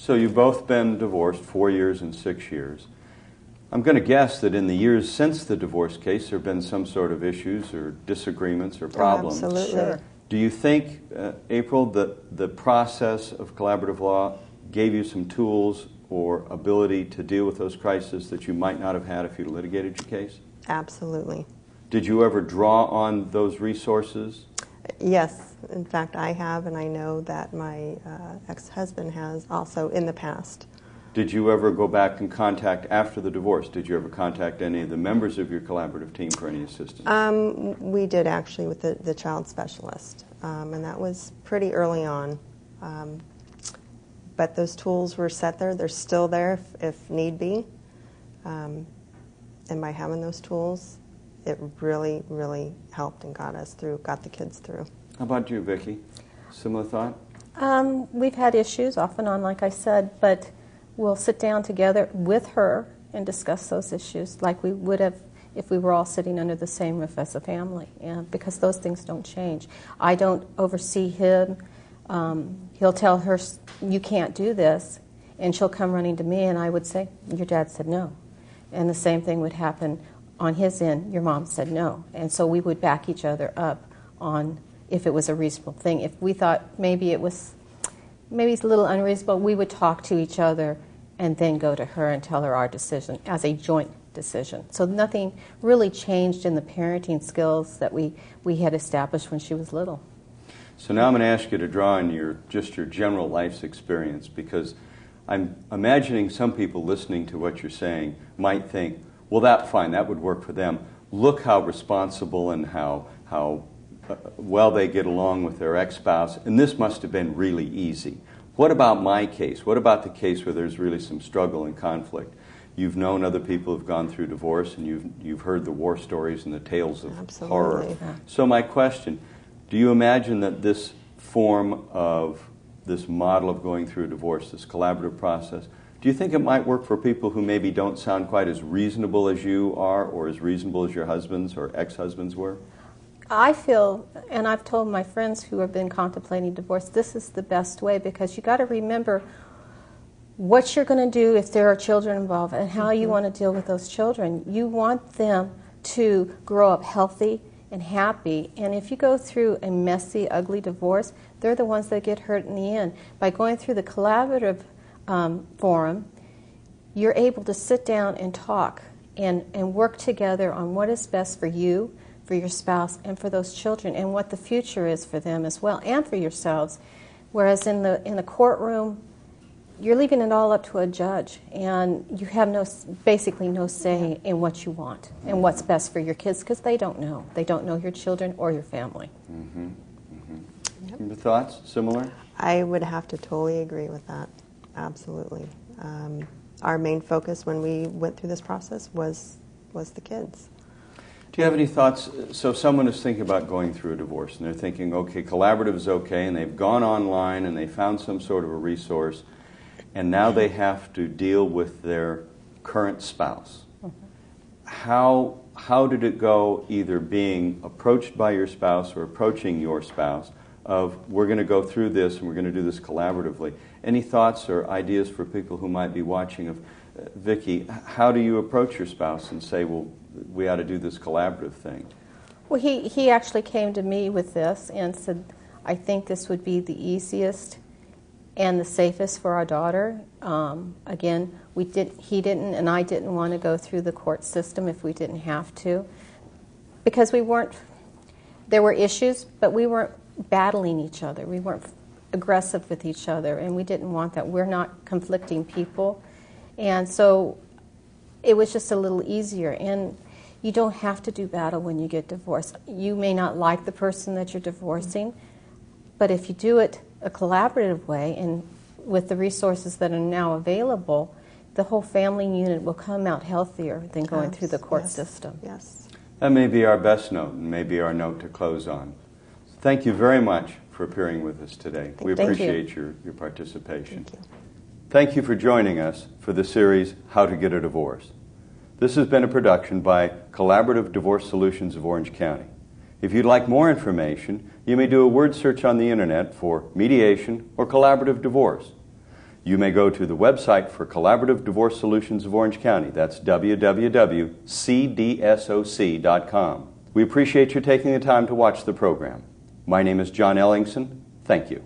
So you've both been divorced 4 years and 6 years. I'm going to guess that in the years since the divorce case, there have been some sort of issues or disagreements or problems. Oh, absolutely. Sure. Do you think, April, that the process of collaborative law gave you some tools or ability to deal with those crises that you might not have had if you litigated your case? Absolutely. Did you ever draw on those resources? Yes, in fact, I have, and I know that my ex-husband has also in the past. Did you ever go back and contact after the divorce? Did you ever contact any of the members of your collaborative team for any assistance? We did actually with the child specialist, and that was pretty early on. But those tools were set there. They're still there if need be. And by having those tools, it really, really helped and got us through, got the kids through. How about you, Vicki? Similar thought? We've had issues off and on, like I said, but we'll sit down together with her and discuss those issues like we would have if we were all sitting under the same roof as a family, and because those things don't change. I don't oversee him. He'll tell her, you can't do this, and she'll come running to me, and I would say, your dad said no. And the same thing would happen on his end, your mom said no. And so we would back each other up on if it was a reasonable thing. If we thought maybe it's a little unreasonable, we would talk to each other and then go to her and tell her our decision as a joint decision. So nothing really changed in the parenting skills that we had established when she was little. So now I'm going to ask you to draw on your general life's experience, because I'm imagining some people listening to what you're saying might think, well, that's fine, that would work for them. Look how responsible and how well they get along with their ex-spouse, and this must have been really easy. What about my case? What about the case where there's really some struggle and conflict? You've known other people who've gone through divorce, and you've heard the war stories and the tales of Absolutely. horror. So my question, do you imagine that this form of this model of going through a divorce, this collaborative process, do you think it might work for people who maybe don't sound quite as reasonable as you are, or as reasonable as your husbands or ex-husbands were? I feel, and I've told my friends who have been contemplating divorce, this is the best way, because you got to remember what you're going to do if there are children involved and how you want to deal with those children. You want them to grow up healthy and happy, and if you go through a messy, ugly divorce, they're the ones that get hurt in the end. By going through the collaborative forum, you're able to sit down and talk and work together on what is best for you, for your spouse, and for those children, and what the future is for them as well, and for yourselves. Whereas in the courtroom, you're leaving it all up to a judge, and you have basically no say in what you want and what's best for your kids, because they don't know. They don't know your children or your family. Mm-hmm. Mm-hmm. Your thoughts? Similar? I would have to totally agree with that. Absolutely. Our main focus when we went through this process was the kids. Do you have any thoughts? So someone is thinking about going through a divorce, and they're thinking, okay, collaborative is okay, and they've gone online and they found some sort of a resource, and now they have to deal with their current spouse. How did it go, either being approached by your spouse or approaching your spouse, of we're going to go through this and we're going to do this collaboratively? Any thoughts or ideas for people who might be watching of, Vicki, how do you approach your spouse and say, well, we ought to do this collaborative thing? Well, he actually came to me with this and said, I think this would be the easiest and the safest for our daughter. Again, he didn't and I didn't want to go through the court system if we didn't have to, because there were issues, but we weren't battling each other. We weren't aggressive with each other, and we didn't want that. We're not conflicting people. And so it was just a little easier. And you don't have to do battle when you get divorced. You may not like the person that you're divorcing, but if you do it a collaborative way and with the resources that are now available, the whole family unit will come out healthier than going through the court system. Yes. That may be our best note, and maybe our note to close on. Thank you very much for appearing with us today. We appreciate your participation. Thank you. Thank you for joining us for the series, How to Get a Divorce. This has been a production by Collaborative Divorce Solutions of Orange County. If you'd like more information, you may do a word search on the internet for mediation or collaborative divorce. you may go to the website for Collaborative Divorce Solutions of Orange County. That's www.cdsoc.com. We appreciate you taking the time to watch the program. My name is John Ellingson. Thank you.